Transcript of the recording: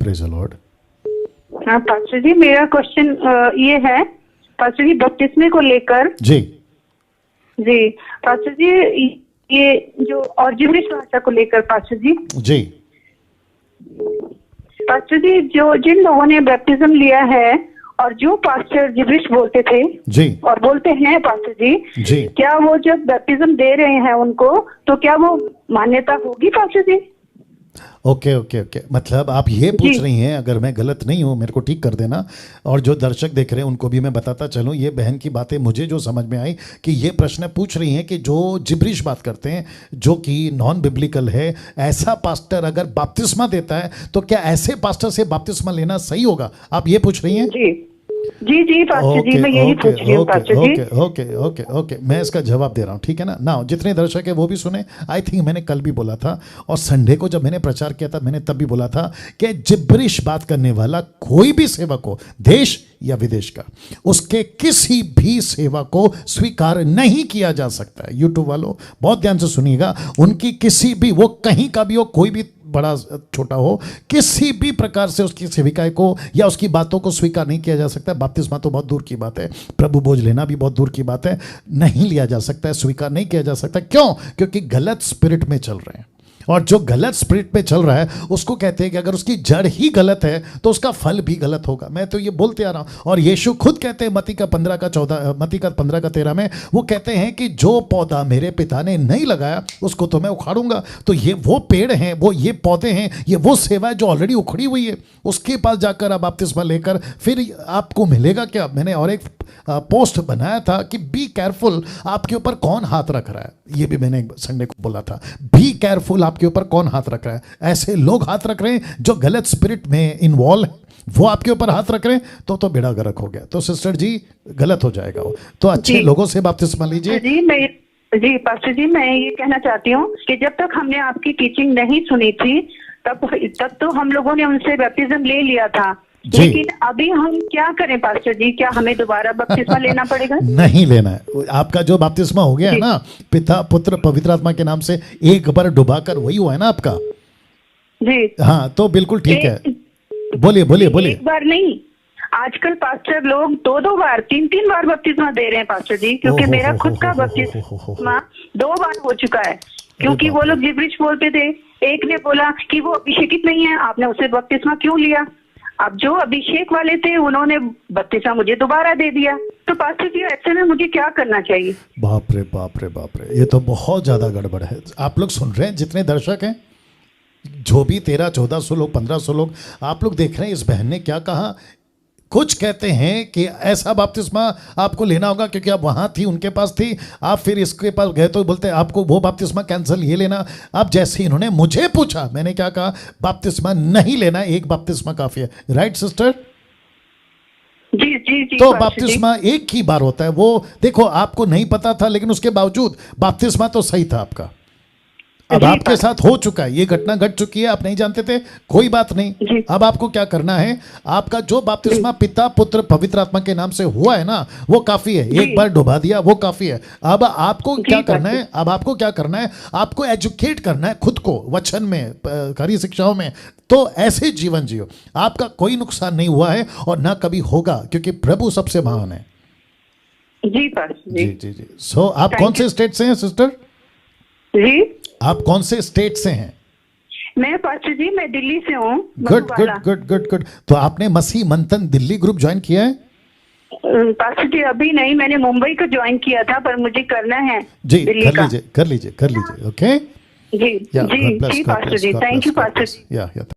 Praise the Lord. हाँ pastor जी, मेरा question ये है पास्टर जी, बपतिस्मे को लेकर। जी जी पास्टर जी, ये जो और जिब्रिश भाषा को लेकर पास्टर जी। जी पास्टर जी, जो जिन लोगों ने बैप्टिज्म लिया है और जो पास्टर जिब्रिश बोलते थे जी और बोलते हैं पास्टर जी, जी क्या वो जब बैप्टिज्म दे रहे हैं उनको, तो क्या वो मान्यता होगी पास्टर जी? ओके ओके ओके, मतलब आप ये पूछ जी। रही हैं, अगर मैं गलत नहीं हूँ मेरे को ठीक कर देना, और जो दर्शक देख रहे हैं उनको भी मैं बताता चलूँ, ये बहन की बातें मुझे जो समझ में आई कि ये प्रश्न पूछ रही हैं कि जो जिब्रिश बात करते हैं जो कि नॉन बिब्लिकल है, ऐसा पास्टर अगर बपतिस्मा देता है तो क्या ऐसे पास्टर से बपतिस्मा लेना सही होगा? आप ये पूछ रही हैं? जी जी जी पास्टर जी, मैं यही पूछ रही हूँ पास्टर जी। ओके ओके ओके ओके, मैं इसका जवाब दे रहा हूँ, ठीक है ना। ना जितने दर्शक है वो भी सुने। आई थिंक मैंने कल भी बोला था और संडे को जब मैंने प्रचार किया था मैंने तब भी बोला था कि जिब्रिश बात करने वाला कोई भी सेवक हो, देश या विदेश का, उसके किसी भी सेवा को स्वीकार नहीं किया जा सकता है। यूट्यूब वालों बहुत ध्यान से सुनिएगा, उनकी किसी भी, वो कहीं का भी हो, कोई भी बड़ा छोटा हो, किसी भी प्रकार से उसकी सेविकाएं को या उसकी बातों को स्वीकार नहीं किया जा सकता है। बपतिस्मा तो बहुत दूर की बात है, प्रभु बोझ लेना भी बहुत दूर की बात है, नहीं लिया जा सकता है, स्वीकार नहीं किया जा सकता। क्यों? क्योंकि गलत स्पिरिट में चल रहे हैं, और जो गलत स्पिरिट पे चल रहा है उसको कहते हैं कि अगर उसकी जड़ ही गलत है तो उसका फल भी गलत होगा। मैं तो ये बोलते आ रहा हूँ, और यीशु खुद कहते हैं मत्ती का 15:13 में, वो कहते हैं कि जो पौधा मेरे पिता ने नहीं लगाया उसको तो मैं उखाड़ूंगा। तो ये वो पेड़ हैं, वो ये पौधे हैं, ये वो सेवा है जो ऑलरेडी उखड़ी हुई है। उसके पास जाकर आप बपतिस्मा लेकर फिर आपको मिलेगा क्या? मैंने और एक पोस्ट बनाया था कि बी केयरफुल, आपके ऊपर कौन हाथ रख रहा है। ये भी मैंने संडे को बोला था, बी केयरफुल, आपके ऊपर कौन हाथ रख रहा है। ऐसे लोग हाथ रख रहे हैं जो गलत स्पिरिट में इन्वॉल्व है, वो आपके ऊपर हाथ रख रहे हैं तो बेड़ा गर्क हो गया। तो सिस्टर जी गलत हो जाएगा वो, तो अच्छे लोगों से बपतिस्मा लीजिए। जी पास्टर जी, मैं ये कहना चाहती हूँ कि जब तक हमने आपकी टीचिंग नहीं सुनी थी तब तो हम लोगों ने उनसे बैप्टिज्म ले लिया था, लेकिन अभी हम क्या करें पास्टर जी? क्या हमें दोबारा बपतिस्मा लेना पड़ेगा? नहीं लेना है। आपका जो बपतिस्मा हो गया है ना, पिता पुत्र पवित्र आत्मा के नाम से एक बार डुबाकर, वही हुआ है ना आपका जी। हाँ, तो बिल्कुल ठीक है। बोलिए बोलिए बोलिए। एक बार नहीं, आजकल पास्टर लोग 2-2 बार 3-3 बार बपतिस्मा दे रहे हैं पास्टर जी, क्योंकि मेरा खुद का बपतिस्मा 2 बार हो चुका है। क्योंकि वो लोग जिब्रिश बोलते थे, एक ने बोला कि वो अभिषेकित नहीं है, आपने उसे बपतिस्मा क्यों लिया? अब जो अभिषेक वाले थे उन्होंने बपतिस्मा मुझे दोबारा दे दिया। तो पास्टर जी ऐसे में मुझे क्या करना चाहिए? बाप रे बाप रे बाप रे, ये तो बहुत ज्यादा गड़बड़ है। आप लोग सुन रहे हैं, जितने दर्शक हैं, जो भी 1300-1400 लोग, 1500 लोग, आप लोग देख रहे हैं इस बहन ने क्या कहा। कुछ कहते हैं कि ऐसा बपतिस्मा आपको लेना होगा क्योंकि आप वहां थी, उनके पास थी, आप फिर इसके पास गए तो बोलते हैं आपको वो बपतिस्मा कैंसिल, ये लेना। अब जैसे इन्होंने मुझे पूछा, मैंने क्या कहा? बपतिस्मा नहीं लेना, एक बपतिस्मा काफी है। Right sister? जी जी जी। तो बपतिस्मा एक ही बार होता है। वो देखो, आपको नहीं पता था लेकिन उसके बावजूद बपतिस्मा तो सही था आपका। अब आपके साथ हो चुका है, ये घटना घट चुकी है, आप नहीं जानते थे, कोई बात नहीं। अब आपको क्या करना है, आपका जो बपतिस्मा पिता पुत्र पवित्र आत्मा के नाम से हुआ है ना, वो काफी है। एक बार डुबा दिया वो काफी है। अब आपको क्या करना है? अब आपको क्या करना है? आपको एजुकेट करना है खुद को वचन में, खरी शिक्षाओं में। तो ऐसे जीवन जियो, आपका कोई नुकसान नहीं हुआ है और ना कभी होगा, क्योंकि प्रभु सबसे महान है। जी जी जी जी। सो आप कौन से स्टेट से हैं सिस्टर? जी, आप कौन से स्टेट से हैं? मैं पास्टर जी, मैं दिल्ली से हूँ। Good good good good good. तो आपने मसीह मंथन दिल्ली ग्रुप ज्वाइन किया है? पास्टर जी अभी नहीं, मैंने मुंबई को ज्वाइन किया था, पर मुझे करना है जी। दिल्ली कर लीजिए कर लीजिए कर लीजिए। ओके जी जी जी pastor ji, thank you pastor ji.